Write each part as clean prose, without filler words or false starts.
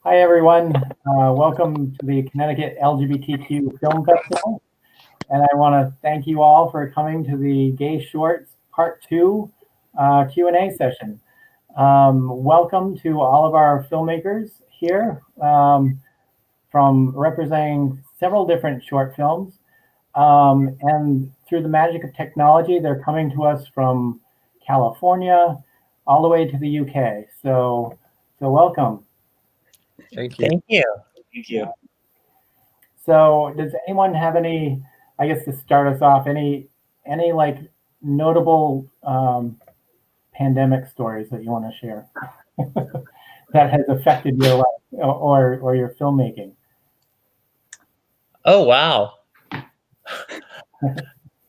Hi, everyone. Welcome to the Connecticut LGBTQ Film Festival. And I want to thank you all for coming to the Gay Shorts Part 2 Q&A session. Welcome to all of our filmmakers here from representing several different short films. And through the magic of technology, they're coming to us from California all the way to the UK. So welcome. Thank you. Thank you. Thank you. So does anyone have any, I guess to start us off, any like notable pandemic stories that you want to share that has affected your life or your filmmaking? Oh, wow.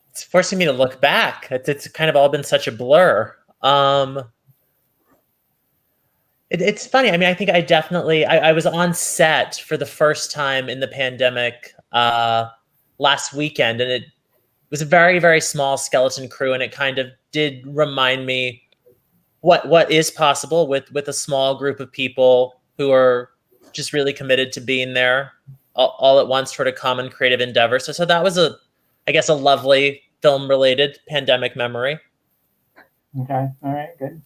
It's forcing me to look back. It's kind of all been such a blur. It's funny. I mean, I think I was on set for the first time in the pandemic last weekend, and it was a very, very small skeleton crew, and it kind of did remind me what is possible with a small group of people who are just really committed to being there all at once toward a common creative endeavor. So that was I guess a lovely film-related pandemic memory. Okay, all right, good.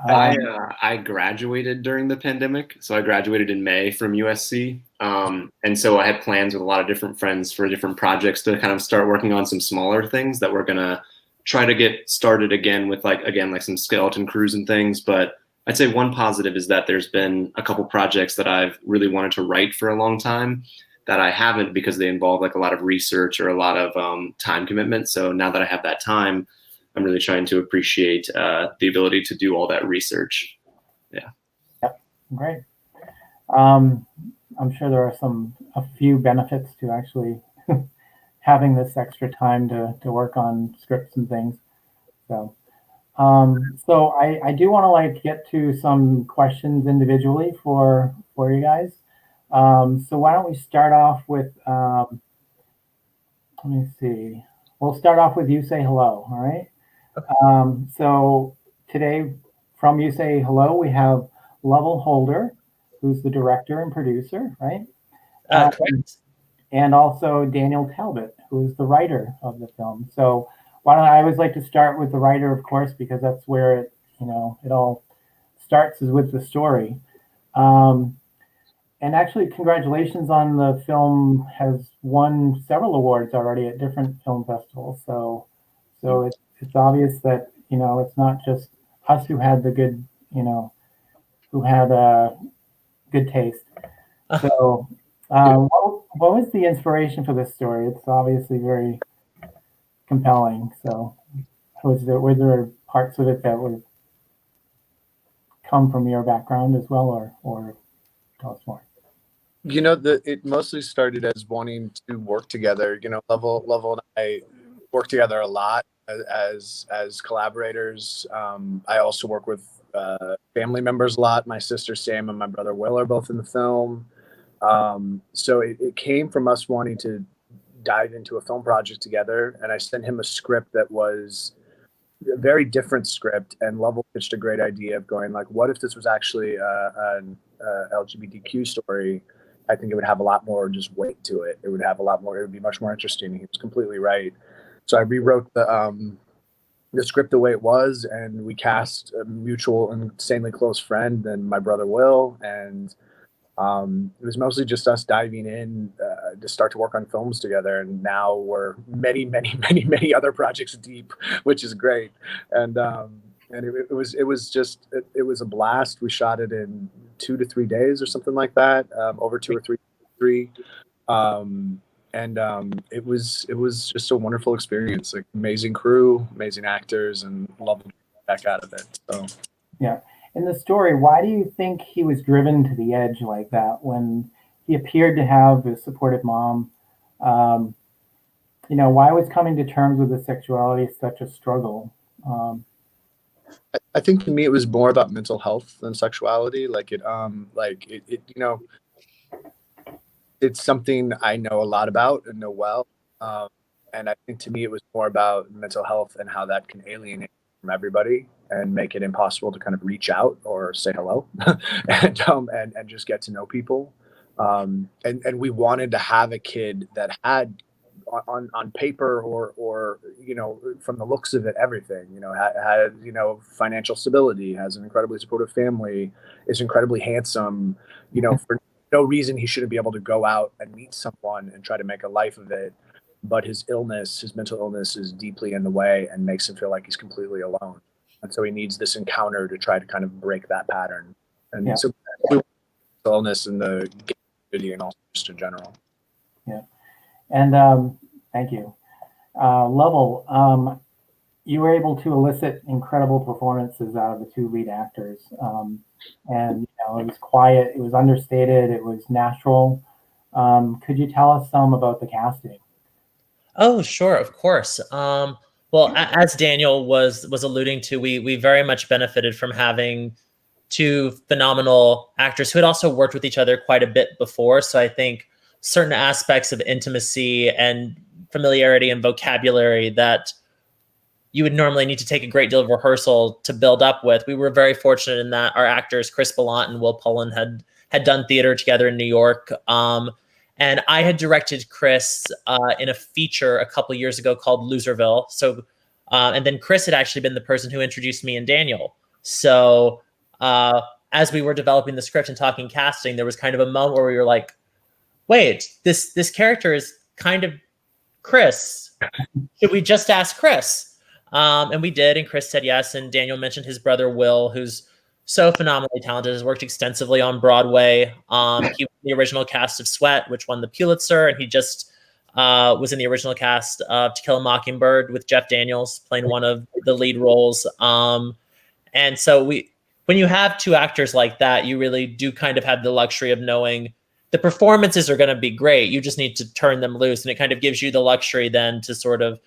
I graduated during the pandemic, so I graduated in May from USC, and so I had plans with a lot of different friends for different projects to kind of start working on some smaller things that we're gonna try to get started again with like some skeleton crews and things. But I'd say one positive is that there's been a couple projects that I've really wanted to write for a long time that I haven't because they involve like a lot of research or a lot of time commitment. So now that I have that time, I'm really trying to appreciate the ability to do all that research. Yeah. Yep. Great. I'm sure there are a few benefits to actually having this extra time to work on scripts and things. So I do want to like get to some questions individually for you guys. So why don't we start off with, let me see. We'll start off with You Say Hello, all right? So today from You Say Hello, we have Lovell Holder, who's the director and producer, right? Correct. And also Daniel Talbott, who is the writer of the film. So why don't I always like to start with the writer, of course, because that's where it all starts, is with the story. And actually, congratulations on the film has won several awards already at different film festivals. So it's obvious that it's not just us who had the good, who had a good taste. So what was the inspiration for this story? It's obviously very compelling. So were there parts of it that would come from your background as well, or tell us more? It mostly started as wanting to work together. Lovell and I work together a lot as collaborators. I also work with family members a lot. My sister Sam and my brother Will are both in the film. So it came from us wanting to dive into a film project together, and I sent him a script that was a very different script, and Lovell pitched a great idea of going like, what if this was actually an LGBTQ story? I think it would have a lot more just weight to it. It would be much more interesting. He was completely right. So I rewrote the script the way it was, and we cast a mutual and insanely close friend and my brother Will, and it was mostly just us diving in to start to work on films together. And now we're many, many, many, many other projects deep, which is great. And it was a blast. We shot it in 2 to 3 days or something like that, over 2 or 3. It was just a wonderful experience. Like amazing crew, amazing actors, and loved the heck out of it. So yeah. In the story, why do you think he was driven to the edge like that when he appeared to have a supportive mom? Why was coming to terms with his sexuality such a struggle? I think to me it was more about mental health than sexuality. It's something I know a lot about and know well. And I think to me it was more about mental health and how that can alienate from everybody. and make it impossible to kind of reach out or say hello and just get to know people. And we wanted to have a kid that had on paper or from the looks of it, everything, had financial stability, has an incredibly supportive family, is incredibly handsome, for no reason he shouldn't be able to go out and meet someone and try to make a life of it. But his mental illness is deeply in the way and makes him feel like he's completely alone. And so he needs this encounter to try to kind of break that pattern. And so illness in the gay community and also just in general. Yeah. And thank you. Lovell, you were able to elicit incredible performances out of the two lead actors. And it was quiet, it was understated, it was natural. Could you tell us some about the casting? Oh, sure, of course. Well, as Daniel was alluding to, we very much benefited from having two phenomenal actors who had also worked with each other quite a bit before. So I think certain aspects of intimacy and familiarity and vocabulary that you would normally need to take a great deal of rehearsal to build up with. We were very fortunate in that our actors, Chris Ballant and Will Pullen, had done theater together in New York. And I had directed Chris in a feature a couple years ago called Loserville. So, and then Chris had actually been the person who introduced me and Daniel. So as we were developing the script and talking casting, there was kind of a moment where we were like, wait, this character is kind of Chris. Should we just ask Chris? And we did, and Chris said yes. And Daniel mentioned his brother, Will, who's so phenomenally talented, has worked extensively on Broadway. He was in the original cast of Sweat, which won the Pulitzer, and he just was in the original cast of To Kill a Mockingbird with Jeff Daniels playing one of the lead roles. And so when you have two actors like that, you really do kind of have the luxury of knowing the performances are going to be great. You just need to turn them loose, and it kind of gives you the luxury then to sort of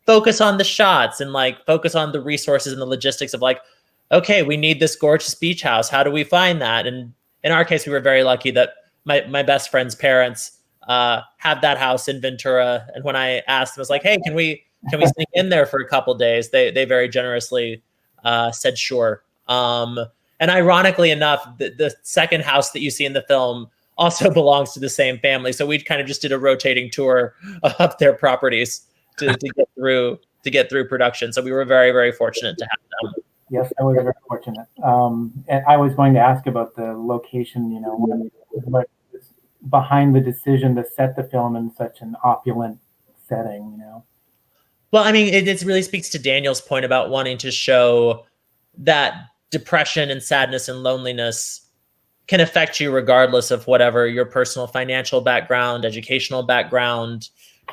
focus on the shots and focus on the resources and the logistics of okay, we need this gorgeous beach house. How do we find that? And in our case, we were very lucky that my best friend's parents had that house in Ventura. And when I asked them, I was like, hey, can we sneak in there for a couple days? They very generously said sure. And ironically enough, the second house that you see in the film also belongs to the same family. So we kind of just did a rotating tour of their properties to get through production. So we were very, very fortunate to have them. Yes, I was very fortunate. And I was going to ask about the location, what is behind the decision to set the film in such an opulent setting, Well, I mean, it really speaks to Daniel's point about wanting to show that depression and sadness and loneliness can affect you regardless of whatever your personal financial background, educational background,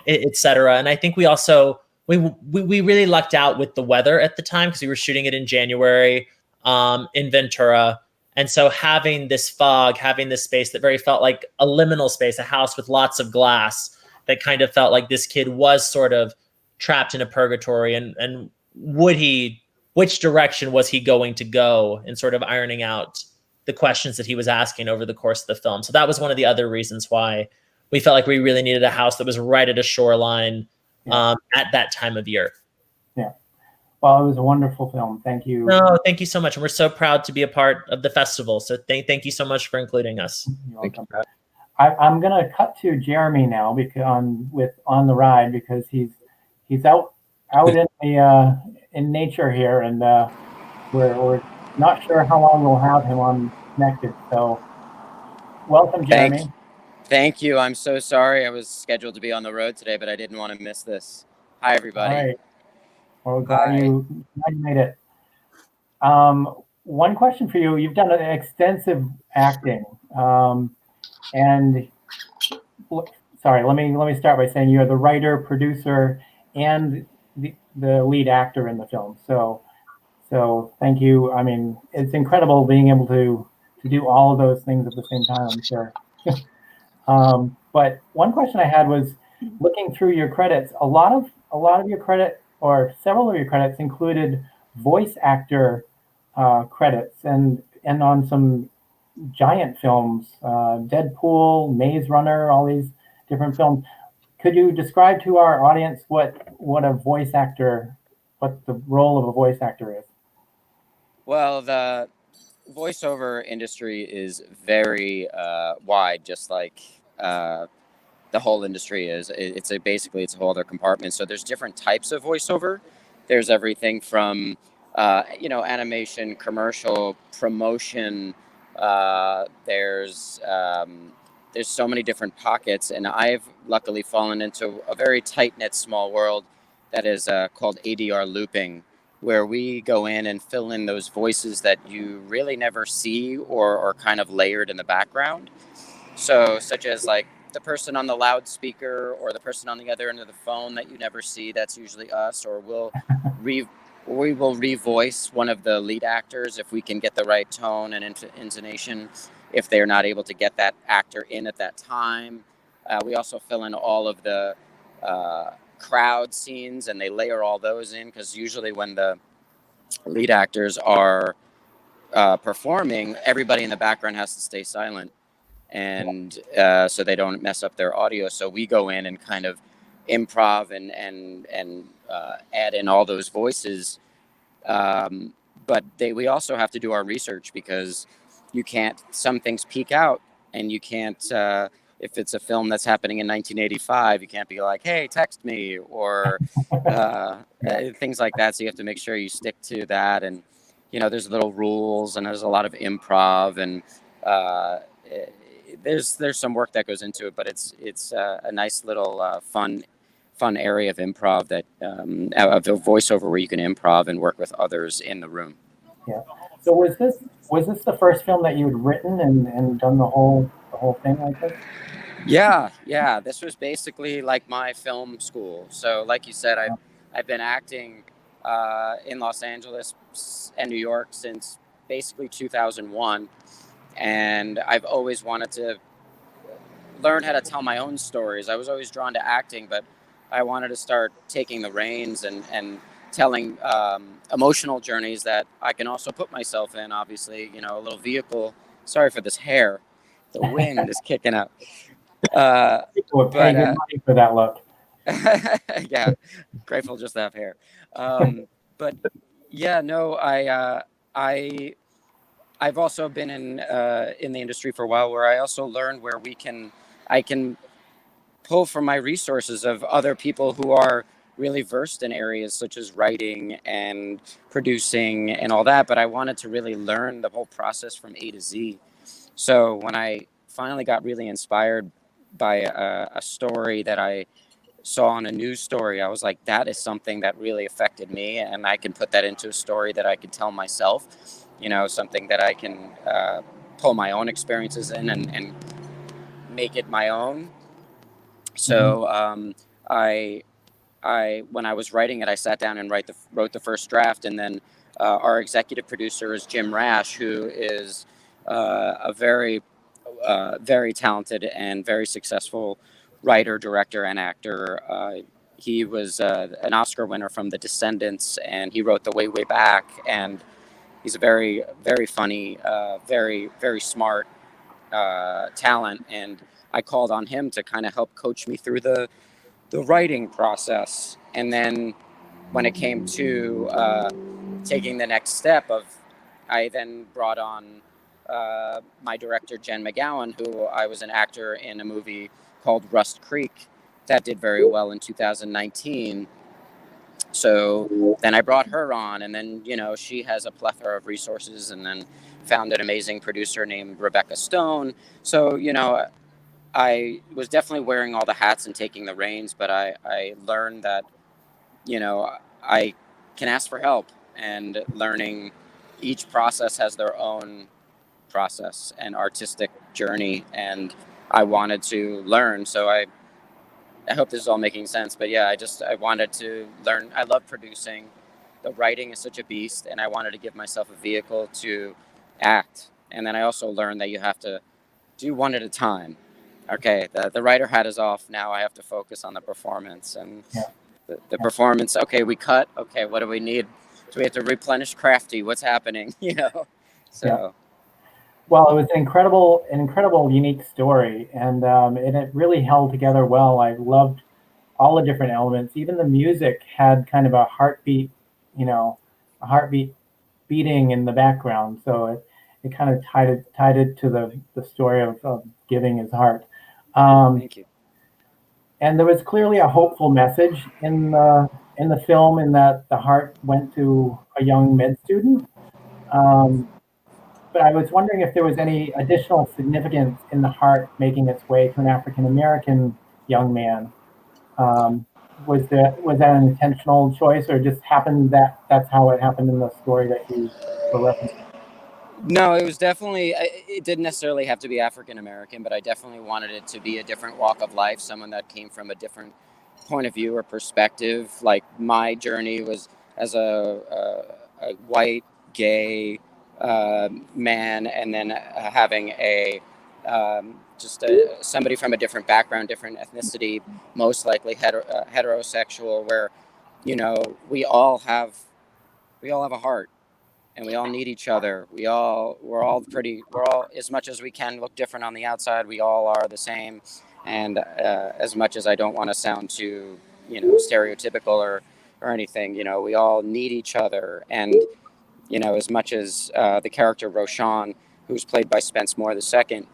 et cetera. And I think we also, we really lucked out with the weather at the time because we were shooting it in January in Ventura. And so having this fog, having this space that very felt like a liminal space, a house with lots of glass that kind of felt like this kid was sort of trapped in a purgatory. And which direction was he going to go in sort of ironing out the questions that he was asking over the course of the film. So that was one of the other reasons why we felt like we really needed a house that was right at a shoreline at that time of year. Yeah. Well, it was a wonderful film. Thank you. No, thank you so much. And we're so proud to be a part of the festival. So thank you so much for including us. You're welcome. I'm going to cut to Jeremy now because on the ride because he's out in nature here, and we're not sure how long we'll have him on connected. So welcome, Jeremy. Thank you. I'm so sorry. I was scheduled to be on the road today, but I didn't want to miss this. Hi, everybody. All right. Well, glad you made it. One question for you. You've done an extensive acting. And sorry, let me start by saying you're the writer, producer, and the lead actor in the film. So thank you. I mean, it's incredible being able to do all of those things at the same time, I'm sure. But one question I had was looking through your credits. A lot of your credit, or several of your credits, included voice actor credits, and on some giant films, Deadpool, Maze Runner, all these different films. Could you describe to our audience what the role of a voice actor is? Well, the voiceover industry is very wide, just like the whole industry is. Basically it's a whole other compartment. So there's different types of voiceover. There's everything from animation, commercial, promotion. There's so many different pockets, and I've luckily fallen into a very tight knit small world that is called ADR looping, where we go in and fill in those voices that you really never see or are kind of layered in the background. So, such as like the person on the loudspeaker or the person on the other end of the phone that you never see, that's usually us, or we will revoice one of the lead actors if we can get the right tone and intonation, if they're not able to get that actor in at that time. We also fill in all of the crowd scenes, and they layer all those in, because usually when the lead actors are performing, everybody in the background has to stay silent, and so they don't mess up their audio. So we go in and kind of improv and add in all those voices. But we also have to do our research, because some things peak out, and you can't, if it's a film that's happening in 1985, you can't be like, hey, text me, or things like that. So you have to make sure you stick to that. And, there's little rules, and there's a lot of improv, and there's some work that goes into it, but it's a nice little fun area of improv, that of voiceover, where you can improv and work with others in the room. Yeah. So was this the first film that you had written and done the whole thing like this? Yeah. This was basically like my film school. So, like you said, I've been acting in Los Angeles and New York since basically 2001, and I've always wanted to learn how to tell my own stories. I was always drawn to acting, but I wanted to start taking the reins and telling emotional journeys that I can also put myself in. Obviously, a little vehicle. Sorry for this hair. The wind is kicking up. We'll pay good money for that look. Yeah, grateful just to have hair. But yeah, no, I've also been in the industry for a while, where I also learned where I can pull from my resources of other people who are really versed in areas such as writing and producing and all that. But I wanted to really learn the whole process from A to Z. So when I finally got really inspired by a story that I saw on a news story, I was like, that is something that really affected me, and I can put that into a story that I could tell myself, something that I can pull my own experiences in and make it my own. So I when I was writing it, I sat down and wrote the first draft, and then our executive producer is Jim Rash, who is a very very talented and very successful writer, director, and actor. He was an Oscar winner from The Descendants, and he wrote The Way, Way Back. And he's a very, very funny, very, very smart talent. And I called on him to kind of help coach me through the writing process. And then when it came to taking the next step I then brought on my director, Jen McGowan, who I was an actor in a movie called Rust Creek that did very well in 2019. So then I brought her on, and then, she has a plethora of resources, and then found an amazing producer named Rebecca Stone. So, I was definitely wearing all the hats and taking the reins, but I learned that, I can ask for help, and learning each process has their own process and artistic journey, and I wanted to learn. So I hope this is all making sense, but yeah, I wanted to learn. I love producing. The writing is such a beast, and I wanted to give myself a vehicle to act. And then I also learned that you have to do one at a time. Okay, the writer hat is off. Now I have to focus on the performance, and the performance. Okay, we cut. Okay, what do we need? Do we have to replenish Crafty? What's happening? So. Yeah. Well, it was an incredible, unique story, and it really held together well. I loved all the different elements. Even the music had kind of a heartbeat beating in the background. So it kind of tied it to the story of giving his heart. Thank you. And there was clearly a hopeful message in the film, in that the heart went to a young med student. But I was wondering if there was any additional significance in the heart making its way to an African American young man. Was that an intentional choice, or just happened that that's how it happened in the story that you were referencing? No, it was definitely, it didn't necessarily have to be African American, but I definitely wanted it to be a different walk of life, someone that came from a different point of view or perspective. Like my journey was as a white, gay man, and then having somebody from a different background, different ethnicity, most likely heterosexual, where, you know, we all have a heart. And we all need each other. We're all, as much as we can look different on the outside, we all are the same. And as much as I don't want to sound too, stereotypical or anything, we all need each other. And, as much as the character Roshan, who's played by Spence Moore II,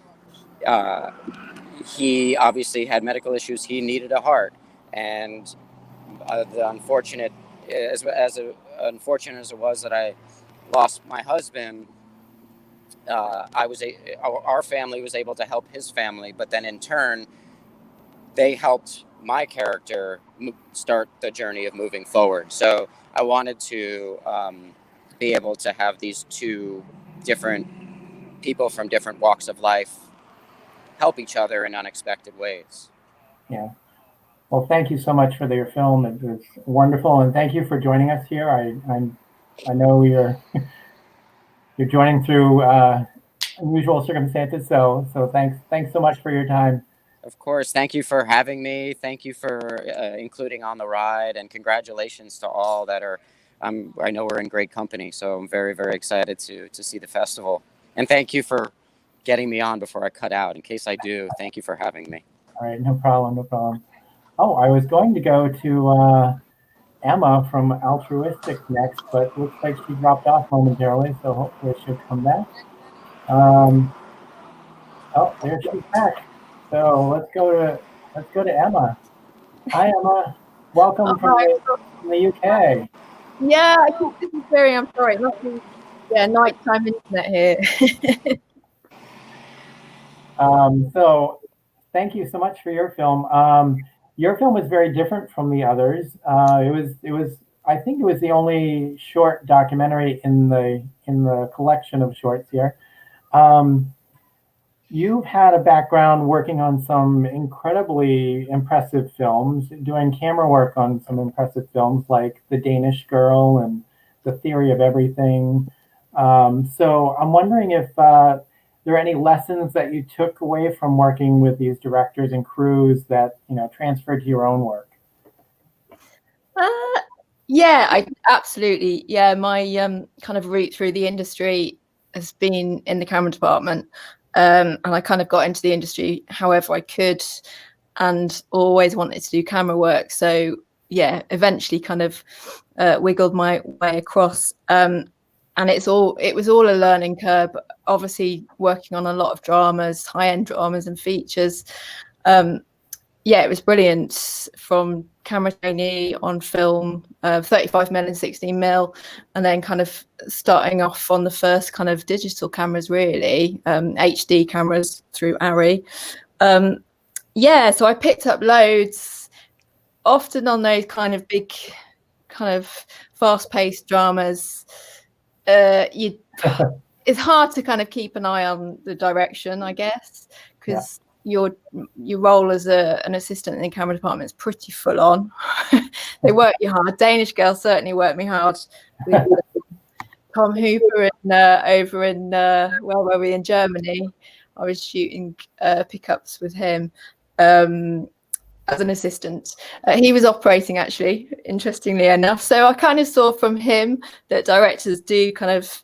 he obviously had medical issues. He needed a heart. And the unfortunate, unfortunate as it was that I lost my husband, our family was able to help his family, but then in turn, they helped my character start the journey of moving forward. So I wanted to be able to have these two different people from different walks of life help each other in unexpected ways. Yeah. Well, thank you so much for your film. It was wonderful, and thank you for joining us here. I know you're joining through unusual circumstances, so thanks so much for your time. Of course. Thank you for having me. Thank you for including on the ride, and congratulations to all that are. I know we're in great company, so I'm very, very excited to see the festival. And thank you for getting me on before I cut out. In case I do, thank you for having me. All right, no problem. Oh, I was going to go to Emma from Altruistic next, but looks like she dropped off momentarily, so hopefully she'll come back. Oh, there she's back. So let's go to Emma. Hi, Emma. Welcome from the UK. Yeah, I keep disappearing. I'm sorry. It must be nighttime internet here. So thank you so much for your film. Your film was very different from the others. It was I think it was the only short documentary in the collection of shorts here. You've had a background working on some incredibly impressive films, doing camera work on some impressive films like The Danish Girl and The Theory of Everything. So I'm wondering if there are any lessons that you took away from working with these directors and crews that transferred to your own work. Yeah, I absolutely. Yeah, my kind of route through the industry has been in the camera department. And I kind of got into the industry however I could, and always wanted to do camera work. So yeah, eventually kind of wiggled my way across. And it was all a learning curve. Obviously, working on a lot of dramas, high-end dramas and features. Yeah, it was brilliant, from camera trainee on film, 35mm and 16mm, and then kind of starting off on the first kind of digital cameras, really, HD cameras through Arri. Yeah, so I picked up loads, often on those kind of big, kind of fast-paced dramas. It's hard to kind of keep an eye on the direction, I guess, because your role as an assistant in the camera department is pretty full on. They work you hard. Danish Girl certainly worked me hard. With Tom Hooper over in where were we, in Germany? I was shooting pickups with him as an assistant. He was operating, actually, interestingly enough. So I kind of saw from him that directors do kind of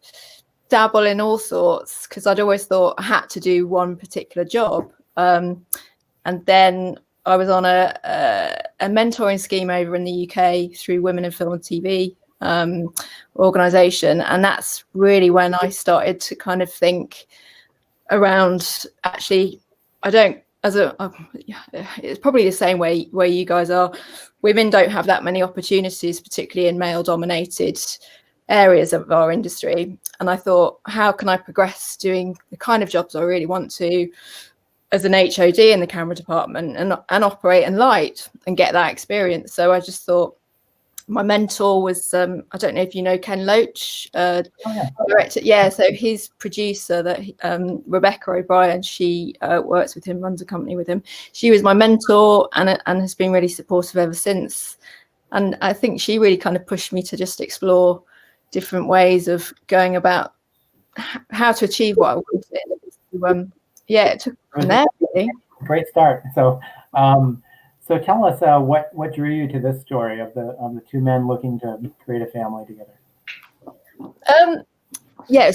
dabble in all sorts, because I'd always thought I had to do one particular job. And then I was on a mentoring scheme over in the UK through Women in Film and TV, organization. And that's really when I started to kind of think around, actually, it's probably the same way where you guys are. Women don't have that many opportunities, particularly in male dominated areas of our industry. And I thought, how can I progress doing the kind of jobs I really want to as an HOD in the camera department, and operate and light and get that experience? So I just thought, my mentor was, I don't know if you know Ken Loach, director. Yeah, so his producer, that Rebecca O'Brien, she works with him, runs a company with him. She was my mentor and has been really supportive ever since. And I think she really kind of pushed me to just explore different ways of going about how to achieve what I wanted. Yeah, it took from there, really. Great start. So so tell us what drew you to this story of the two men looking to create a family together. Yeah,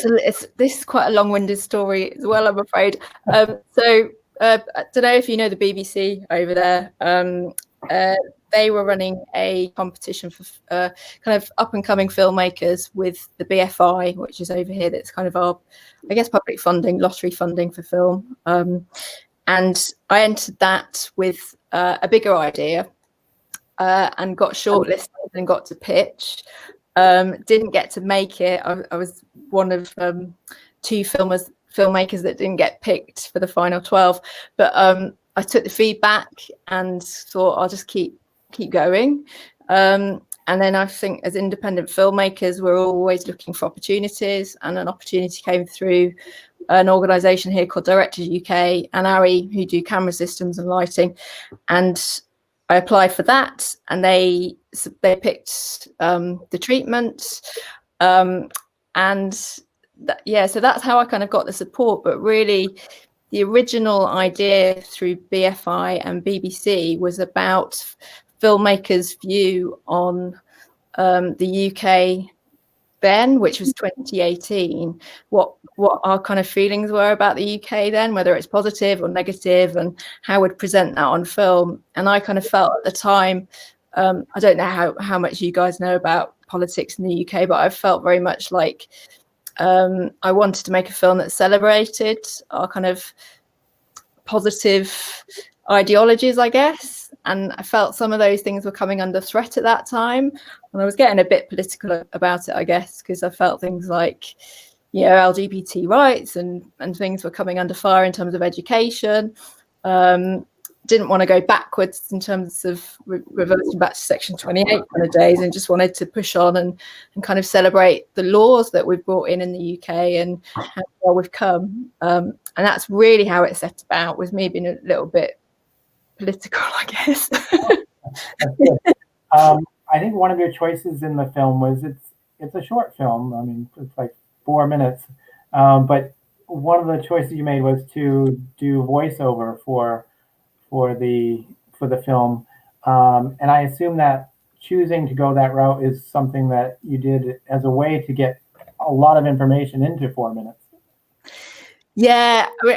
this is quite a long-winded story as well, I'm afraid. So I don't know if you know the BBC over there. They were running a competition for kind of up-and-coming filmmakers with the BFI, which is over here. That's kind of our, I guess, public funding, lottery funding for film. And I entered that with a bigger idea and got shortlisted and got to pitch. Didn't get to make it. I was one of two filmmakers that didn't get picked for the final 12. But I took the feedback and thought, I'll just keep going. And then I think as independent filmmakers, we're always looking for opportunities, and an opportunity came through an organisation here called Directors UK and ARRI, who do camera systems and lighting. And I applied for that, and they picked the treatment. So that's how I kind of got the support. But really, the original idea through BFI and BBC was about filmmakers' view on the UK then, which was 2018, what our kind of feelings were about the UK then, whether it's positive or negative, and how we'd present that on film. And I kind of felt at the time, I don't know how much you guys know about politics in the UK, but I felt very much like I wanted to make a film that celebrated our kind of positive ideologies, I guess. And I felt some of those things were coming under threat at that time. And I was getting a bit political about it, I guess, because I felt things like, LGBT rights and things were coming under fire in terms of education. Didn't want to go backwards in terms of reverting back to Section 28 kind of days, and just wanted to push on and kind of celebrate the laws that we've brought in the UK and how far we've come. And that's really how it set about, with me being a little bit political, I guess. I think one of your choices in the film was it's a short film. I mean, it's like 4 minutes, but one of the choices you made was to do voiceover for the film, and I assume that choosing to go that route is something that you did as a way to get a lot of information into 4 minutes. Yeah, I mean,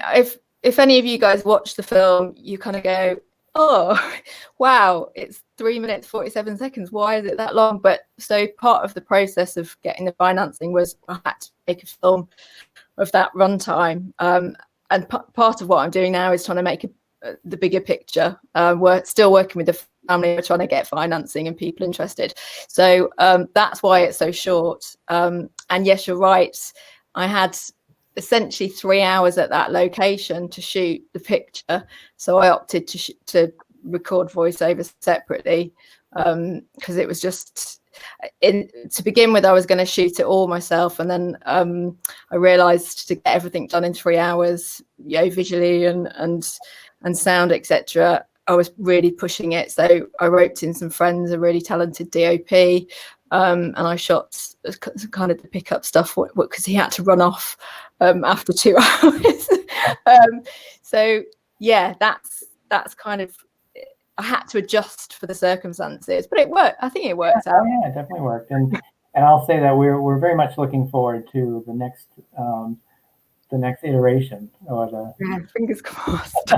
if any of you guys watch the film, you kind of go, oh, wow, it's 3 minutes, 47 seconds. Why is it that long? But so part of the process of getting the financing was I had to make a film of that runtime. And part of what I'm doing now is trying to make the bigger picture. We're still working with the family, we're trying to get financing and people interested. So that's why it's so short. And yes, you're right. I had essentially 3 hours at that location to shoot the picture, so I opted to record voiceover separately, because it was just to begin with I was going to shoot it all myself, and then I realized to get everything done in 3 hours, visually and sound, etc., I was really pushing it. So I roped in some friends, a really talented DOP, and I shot kind of the pickup stuff because he had to run off after 2 hours. So yeah, that's kind of, I had to adjust for the circumstances, but it worked. I think it worked out. Yeah, it definitely worked. And I'll say that we're very much looking forward to the next iteration, or fingers crossed.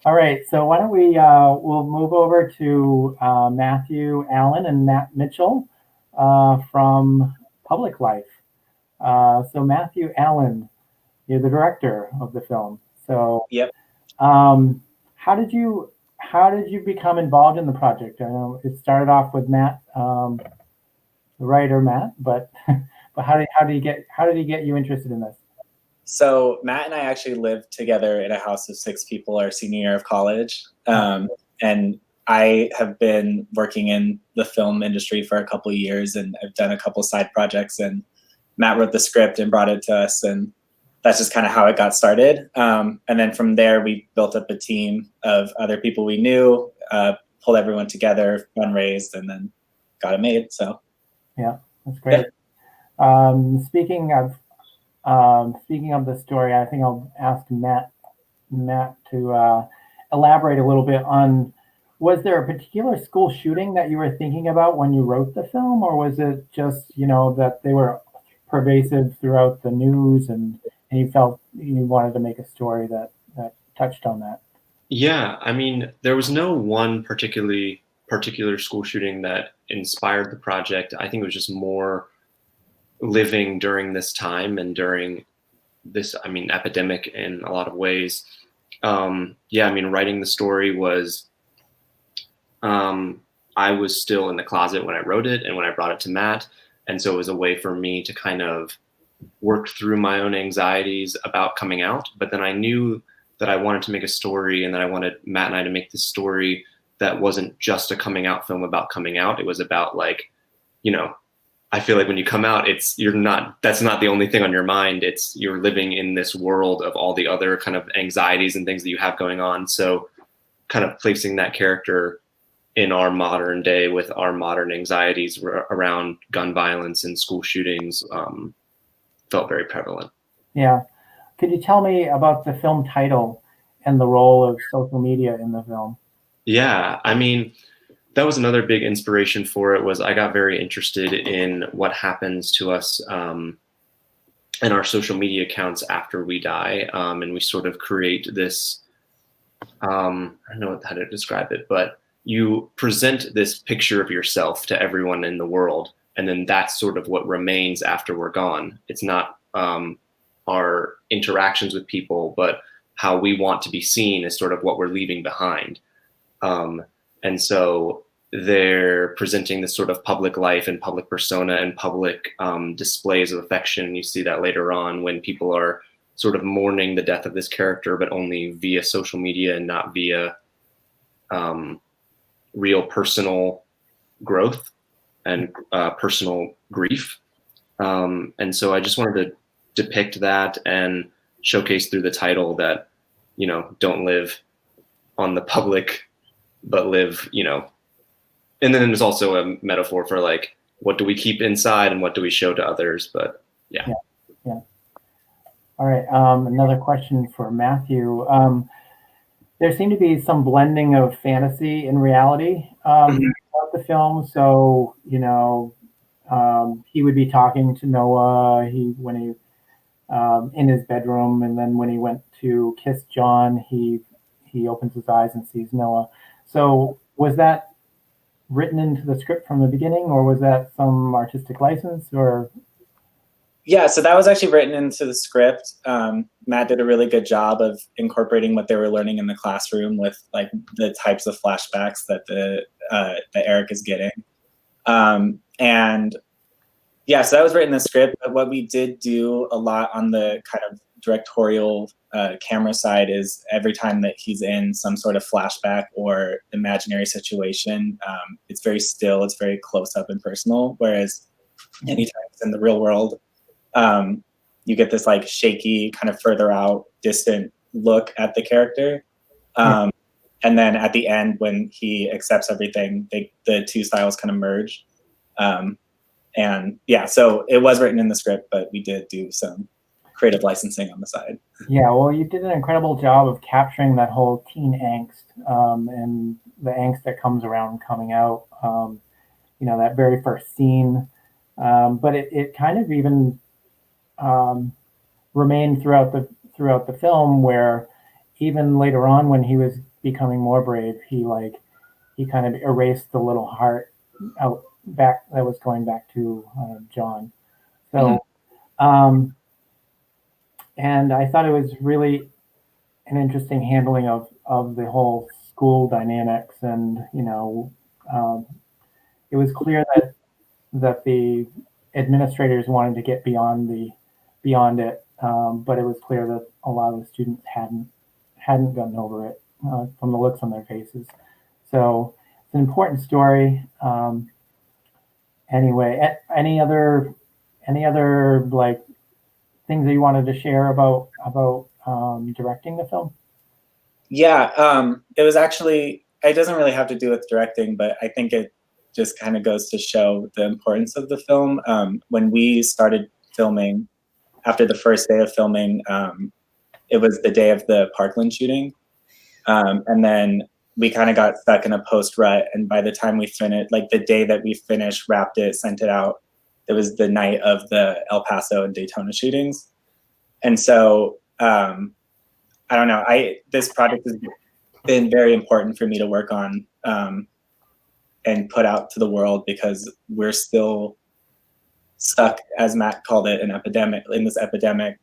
All right, so why don't we we'll move over to Matthew Allen and Matt Mitchell from Public Life. So Matthew Allen, you're the director of the film. So Yep. How did you become involved in the project? I know it started off with Matt, the writer Matt, but but how did he get you interested in this? So Matt and I actually lived together in a house of 6 people our senior year of college. And I have been working in the film industry for a couple of years, and I've done a couple side projects, and Matt wrote the script and brought it to us, and that's just kind of how it got started. And then from there, we built up a team of other people we knew, pulled everyone together, fundraised, and then got it made. So yeah, that's great. Speaking of the story, I think I'll ask Matt to elaborate a little bit on, was there a particular school shooting that you were thinking about when you wrote the film, or was it just, that they were pervasive throughout the news and you felt you wanted to make a story that touched on that? Yeah, I mean, there was no one particular school shooting that inspired the project. I think it was just more living during this time and during this, epidemic in a lot of ways. Writing the story was, I was still in the closet when I wrote it and when I brought it to Matt. And so it was a way for me to kind of work through my own anxieties about coming out. But then I knew that I wanted to make a story, and that I wanted Matt and I to make this story that wasn't just a coming out film about coming out. It was about, like, I feel like when you come out, that's not the only thing on your mind. You're living in this world of all the other kind of anxieties and things that you have going on. So kind of placing that character in our modern day with our modern anxieties around gun violence and school shootings felt very prevalent. Yeah. Could you tell me about the film title and the role of social media in the film? Yeah, that was another big inspiration for it. Was I got very interested in what happens to us and our social media accounts after we die, and we sort of create this. I don't know how to describe it, but you present this picture of yourself to everyone in the world, and then that's sort of what remains after we're gone. It's not our interactions with people, but how we want to be seen is sort of what we're leaving behind. And so they're presenting this sort of public life and public persona and public displays of affection. You see that later on when people are sort of mourning the death of this character, but only via social media and not via real personal growth and personal grief. And so I just wanted to depict that and showcase through the title that, don't live on the public, but live, and then there's also a metaphor for, like, what do we keep inside and what do we show to others? But yeah. All right. Another question for Matthew. There seemed to be some blending of fantasy and reality throughout the film. So, he would be talking to Noah when he in his bedroom, and then when he went to kiss John, he opens his eyes and sees Noah. So was that written into the script from the beginning, or was that some artistic license? Or yeah, so that was actually written into the script. Matt did a really good job of incorporating what they were learning in the classroom with, like, the types of flashbacks that that Eric is getting. And yeah, so that was written in the script. But what we did do a lot on the kind of directorial camera side is every time that he's in some sort of flashback or imaginary situation, it's very still, it's very close up and personal. Whereas anytime it's in the real world, you get this, like, shaky, kind of further out, distant look at the character. And then at the end, when he accepts everything, the two styles kind of merge. And yeah, so it was written in the script, but we did do some creative licensing on the side. Yeah, well, you did an incredible job of capturing that whole teen angst and the angst that comes around coming out. That very first scene, but it kind of even remained throughout the film, where even later on when he was becoming more brave, he kind of erased the little heart out back that was going back to John. So, and I thought it was really an interesting handling of the whole school dynamics, and it was clear that the administrators wanted to get beyond it, but it was clear that a lot of the students hadn't gotten over it from the looks on their faces. So it's an important story. Anyway, any other like things that you wanted to share about directing the film? Yeah, it was actually, it doesn't really have to do with directing, but I think it just kind of goes to show the importance of the film. When we started filming, after the first day of filming, it was the day of the Parkland shooting. And then we kind of got stuck in a post rut. And by the time we finished, like the day that we finished, wrapped it, sent it out, it was the night of the El Paso and Daytona shootings. And so, I don't know, this project has been very important for me to work on and put out to the world, because we're still stuck, as Matt called it, in this epidemic.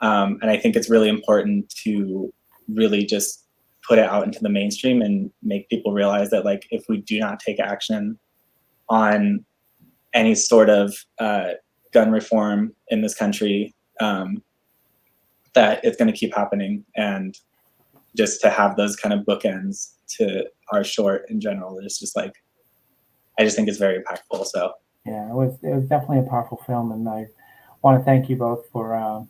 And I think it's really important to really just put it out into the mainstream and make people realize that, like, if we do not take action on any sort of gun reform in this country, that it's going to keep happening. And just to have those kind of bookends to our short in general is just like, I just think it's very impactful. So yeah, it was definitely a powerful film, and I want to thank you both for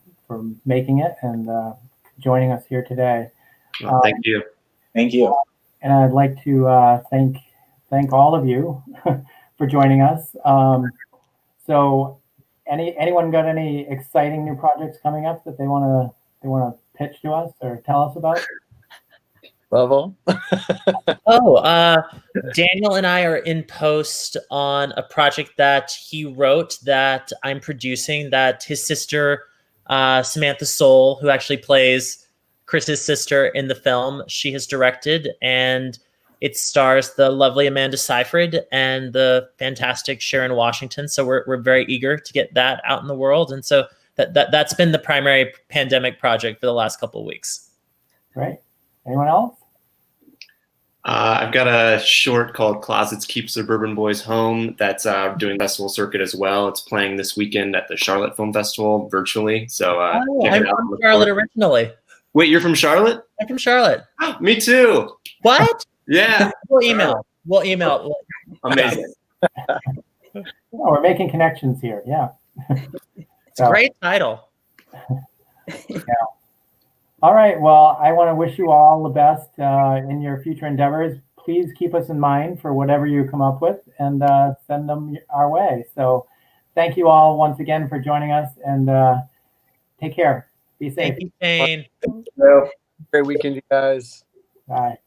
making it and joining us here today. Well, thank you. Thank you. And I'd like to thank all of you for joining us. So, anyone got any exciting new projects coming up that they want to pitch to us or tell us about? Lovell? Daniel and I are in post on a project that he wrote that I'm producing, that his sister, Samantha Soul, who actually plays Chris's sister in the film, she has directed, and it stars the lovely Amanda Seyfried and the fantastic Sharon Washington. So we're very eager to get that out in the world. And so that's been the primary pandemic project for the last couple of weeks. Great. Anyone else? I've got a short called Closets Keep Suburban Boys Home that's doing festival circuit as well. It's playing this weekend at the Charlotte Film Festival virtually. So I'm from Charlotte originally. Wait, you're from Charlotte? I'm from Charlotte. Me too. What? Yeah. We'll email. Amazing. Oh, we're making connections here. Yeah. It's a great title. Yeah. All right. Well, I want to wish you all the best in your future endeavors. Please keep us in mind for whatever you come up with, and send them our way. So thank you all once again for joining us, and take care. Be safe. Thank you, Shane. Great weekend, you guys. Bye.